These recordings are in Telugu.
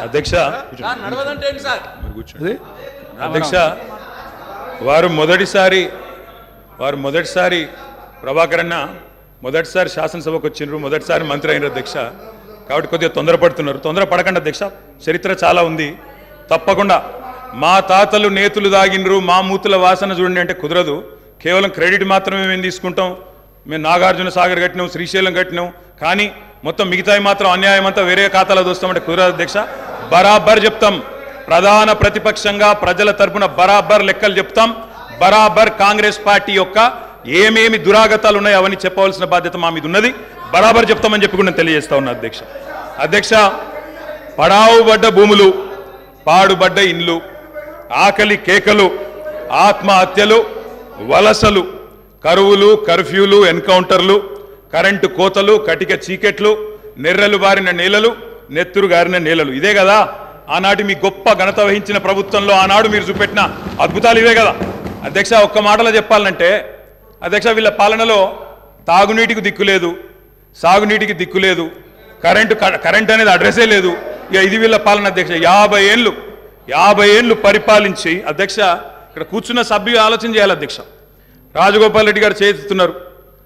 అధ్యక్ష అధ్యక్ష వారు మొదటిసారి ప్రభాకర్ అన్న మొదటిసారి శాసనసభకు వచ్చిండ్రు, మొదటిసారి మంత్రి అయినారు అధ్యక్ష. కాబట్టి కొద్దిగా తొందరపడుతున్నారు. తొందరపడకండి అధ్యక్ష, చరిత్ర చాలా ఉంది. తప్పకుండా మా తాతలు నేతులు దాగినరు, మా మూతుల వాసన చూడండి అంటే కుదరదు. కేవలం క్రెడిట్ మాత్రమే మేము తీసుకుంటాం. మేము నాగార్జున సాగర్ కట్టినాం, శ్రీశైలం కట్టినాం, కానీ మొత్తం మిగతాయి మాత్రం అన్యాయం అంతా వేరే ఖాతాలో దోస్తామంటే కుదరదు అధ్యక్ష. బరాబర్ చెప్తాం, ప్రధాన ప్రతిపక్షంగా ప్రజల తరపున బరాబర్ లెక్కలు చెప్తాం. బరాబర్ కాంగ్రెస్ పార్టీ యొక్క ఏమేమి దురాగతాలు ఉన్నాయో అవన్నీ చెప్పవలసిన బాధ్యత మా మీద ఉన్నది. బరాబర్ చెప్తామని చెప్పి కూడా నేను తెలియజేస్తా ఉన్నా అధ్యక్ష. అధ్యక్ష, పడావుబడ్డ భూములు, పాడుబడ్డ ఇండ్లు, ఆకలి కేకలు, ఆత్మహత్యలు, వలసలు, కరువులు, కర్ఫ్యూలు, ఎన్కౌంటర్లు, కరెంటు కోతలు, కటిక చీకెట్లు, నెర్రలు బారిన నేలలు, నెత్తురు గారిన నేలలు. ఇదే కదా ఆనాటి మీ గొప్ప ఘనత వహించిన ప్రభుత్వంలో ఆనాడు మీరు చూపెట్టిన అద్భుతాలు ఇవే కదా అధ్యక్ష. ఒక్క మాటలో చెప్పాలంటే అధ్యక్ష, వీళ్ళ పాలనలో తాగునీటికి దిక్కు లేదు, సాగునీటికి దిక్కు లేదు, కరెంట్ అనేది అడ్రస్సే లేదు. ఇక ఇది వీళ్ళ పాలన అధ్యక్ష. 50 ఏళ్ళు పరిపాలించి అధ్యక్ష, ఇక్కడ కూర్చున్న సభ్యులు ఆలోచన చేయాలి అధ్యక్ష. రాజగోపాల్ రెడ్డి గారు చేస్తున్నారు.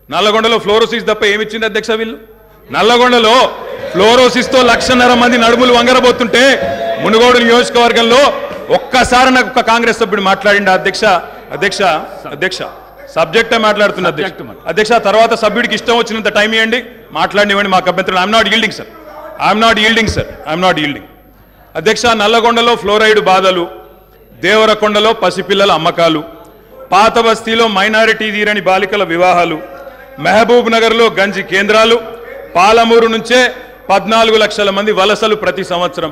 నల్లగొండలో ఫ్లోరోసిస్ తప్ప ఏమిచ్చింది అధ్యక్ష వీళ్ళు? నల్లగొండలో ఫ్లోరోసిస్తో 1,50,000 మంది నడుములు వంగరబోతుంటే మునుగోడు నియోజకవర్గంలో ఒక్కసారి నాకు ఒక కాంగ్రెస్ సభ్యుడు మాట్లాడింది అధ్యక్ష. అధ్యక్ష అధ్యక్ష సబ్జెక్టే మాట్లాడుతున్న అధ్యక్ష. తర్వాత సభ్యుడికి ఇష్టం వచ్చినంత టైం ఇవ్వండి, మాట్లాడినివ్వండి, మాకు అభ్యంతరం. I'm not yielding sir, I'm not yielding అధ్యక్ష. నల్లగొండలో ఫ్లోరైడ్ బాధలు, దేవరకొండలో పసిపిల్లల అమ్మకాలు, పాత బస్తీలో మైనారిటీ తీరని బాలికల వివాహాలు, మహబూబ్ నగర్లో గంజి కేంద్రాలు, పాలమూరు నుంచే 14 లక్షల మంది వలసలు ప్రతి సంవత్సరం.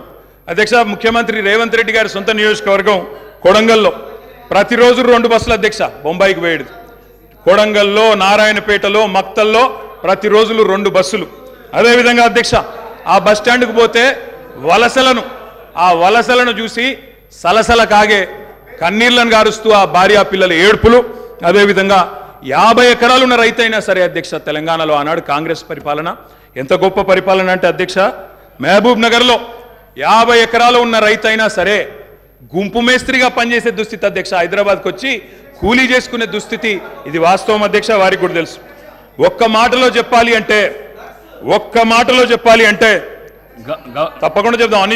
అధ్యక్ష, ముఖ్యమంత్రి రేవంత్ రెడ్డి గారి సొంత నియోజకవర్గం కొడంగల్లో ప్రతిరోజు 2 బస్సులు అధ్యక్ష బొంబాయికి పోయేది. కొడంగల్లో, నారాయణపేటలో, మక్తల్లో ప్రతిరోజులు 2 బస్సులు. అదేవిధంగా అధ్యక్ష, ఆ బస్ స్టాండ్కు పోతే ఆ వలసలను చూసి సలసల కాగే కన్నీళ్లను గారుస్తూ ఆ భార్యా పిల్లల ఏడుపులు. అదేవిధంగా 50 ఎకరాలు ఉన్న రైతైనా సరే అధ్యక్ష, తెలంగాణలో ఆనాడు కాంగ్రెస్ పరిపాలన ఎంత గొప్ప పరిపాలన అంటే అధ్యక్ష, మహబూబ్ నగర్లో 50 ఎకరాలు ఉన్న రైతైనా సరే గుంపు మేస్త్రిగా పనిచేసే దుస్థితి అధ్యక్ష. హైదరాబాద్కి వచ్చి కూలీ చేసుకునే దుస్థితి. ఇది వాస్తవం అధ్యక్ష, వారికి కూడా తెలుసు. ఒక్క మాటలో చెప్పాలి అంటే తప్పకుండా చెప్దాం, అన్ని